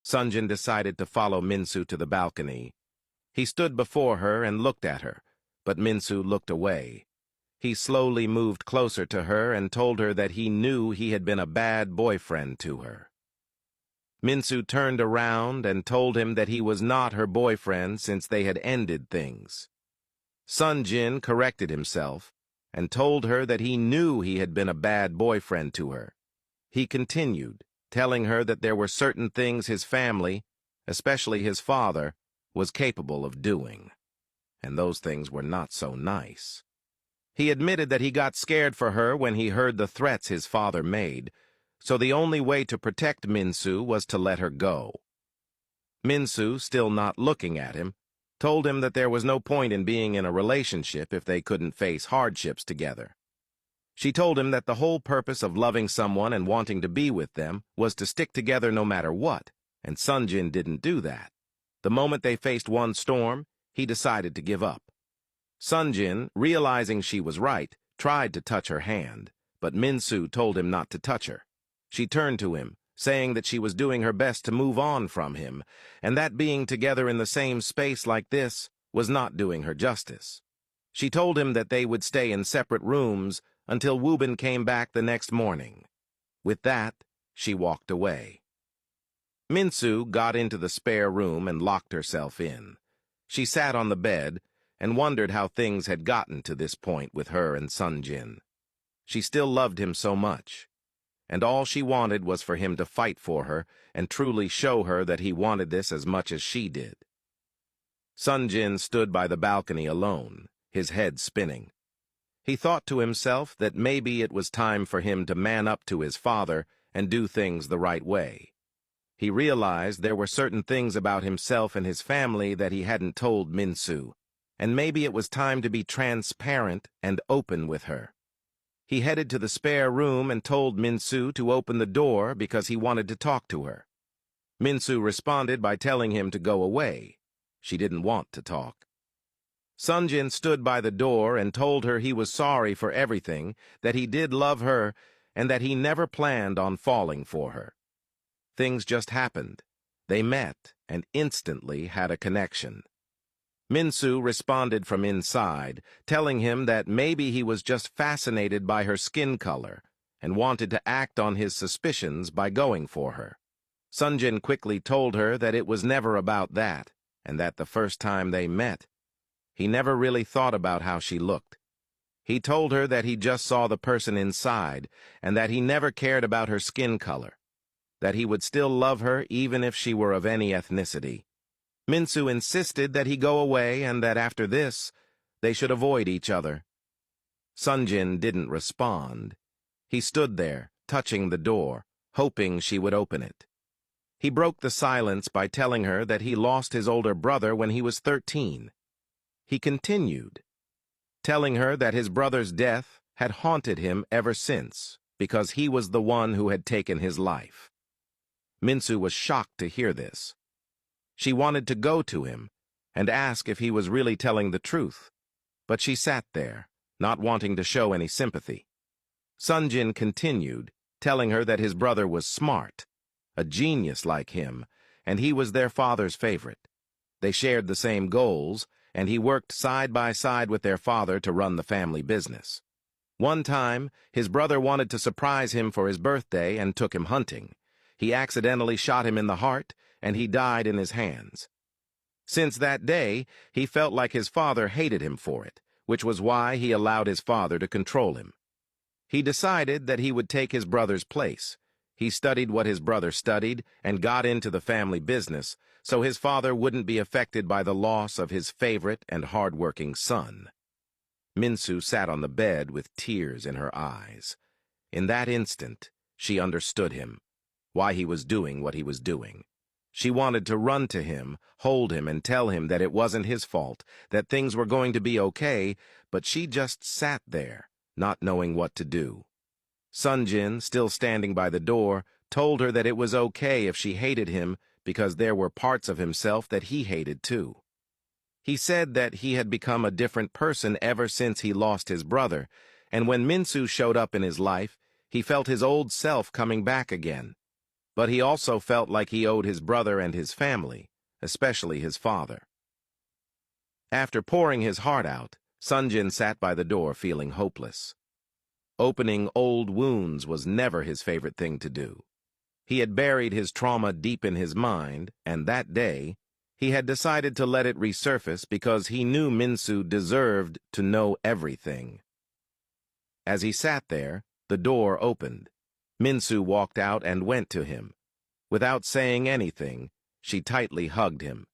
Sunjin decided to follow Minsu to the balcony. He stood before her and looked at her, but Minsu looked away. He slowly moved closer to her and told her that he knew he had been a bad boyfriend to her. Minsu turned around and told him that he was not her boyfriend since they had ended things. Sunjin corrected himself and told her that he knew he had been a bad boyfriend to her. He continued, telling her that there were certain things his family, especially his father, was capable of doing, and those things were not so nice. He admitted that he got scared for her when he heard the threats his father made, so the only way to protect Minsu was to let her go. Minsu, still not looking at him, told him that there was no point in being in a relationship if they couldn't face hardships together. She told him that the whole purpose of loving someone and wanting to be with them was to stick together no matter what, and Sunjin didn't do that. The moment they faced one storm, he decided to give up. Sunjin, realizing she was right, tried to touch her hand, but Minsu told him not to touch her. She turned to him, saying that she was doing her best to move on from him, and that being together in the same space like this was not doing her justice. She told him that they would stay in separate rooms until Woobin came back the next morning. With that, she walked away. Minsu got into the spare room and locked herself in. She sat on the bed and wondered how things had gotten to this point with her and Sunjin. She still loved him so much, and all she wanted was for him to fight for her and truly show her that he wanted this as much as she did. Sunjin stood by the balcony alone, his head spinning. He thought to himself that maybe it was time for him to man up to his father and do things the right way. He realized there were certain things about himself and his family that he hadn't told Minsu, and maybe it was time to be transparent and open with her. He headed to the spare room and told Minsu to open the door because he wanted to talk to her. Minsu responded by telling him to go away. She didn't want to talk. Sunjin stood by the door and told her he was sorry for everything, that he did love her, and that he never planned on falling for her. Things just happened. They met and instantly had a connection. Minsu responded from inside, telling him that maybe he was just fascinated by her skin color and wanted to act on his suspicions by going for her. Sunjin quickly told her that it was never about that, and that the first time they met, he never really thought about how she looked. He told her that he just saw the person inside and that he never cared about her skin color, that he would still love her even if she were of any ethnicity. Minsu insisted that he go away and that after this, they should avoid each other. Sunjin didn't respond. He stood there, touching the door, hoping she would open it. He broke the silence by telling her that he lost his older brother when he was 13. He continued, telling her that his brother's death had haunted him ever since because he was the one who had taken his life. Minsu was shocked to hear this. She wanted to go to him and ask if he was really telling the truth, but she sat there, not wanting to show any sympathy. Sunjin continued, telling her that his brother was smart, a genius like him, and he was their father's favorite. They shared the same goals, and he worked side by side with their father to run the family business. One time, his brother wanted to surprise him for his birthday and took him hunting. He accidentally shot him in the heart, and he died in his hands. Since that day, he felt like his father hated him for it, which was why he allowed his father to control him. He decided that he would take his brother's place. He studied what his brother studied and got into the family business, so his father wouldn't be affected by the loss of his favorite and hard-working son. Minsu sat on the bed with tears in her eyes. In that instant, she understood him, why he was doing what he was doing. She wanted to run to him, hold him, and tell him that it wasn't his fault, that things were going to be okay, but she just sat there, not knowing what to do. Sunjin, still standing by the door, told her that it was okay if she hated him because there were parts of himself that he hated too. He said that he had become a different person ever since he lost his brother, and when Minsu showed up in his life, he felt his old self coming back again. but he also felt like he owed his brother and his family, especially his father. After pouring his heart out, Sunjin sat by the door feeling hopeless. Opening old wounds was never his favorite thing to do. He had buried his trauma deep in his mind, and that day, he had decided to let it resurface because he knew Mensu deserved to know everything. As he sat there, the door opened. Mensu walked out and went to him. Without saying anything, she tightly hugged him.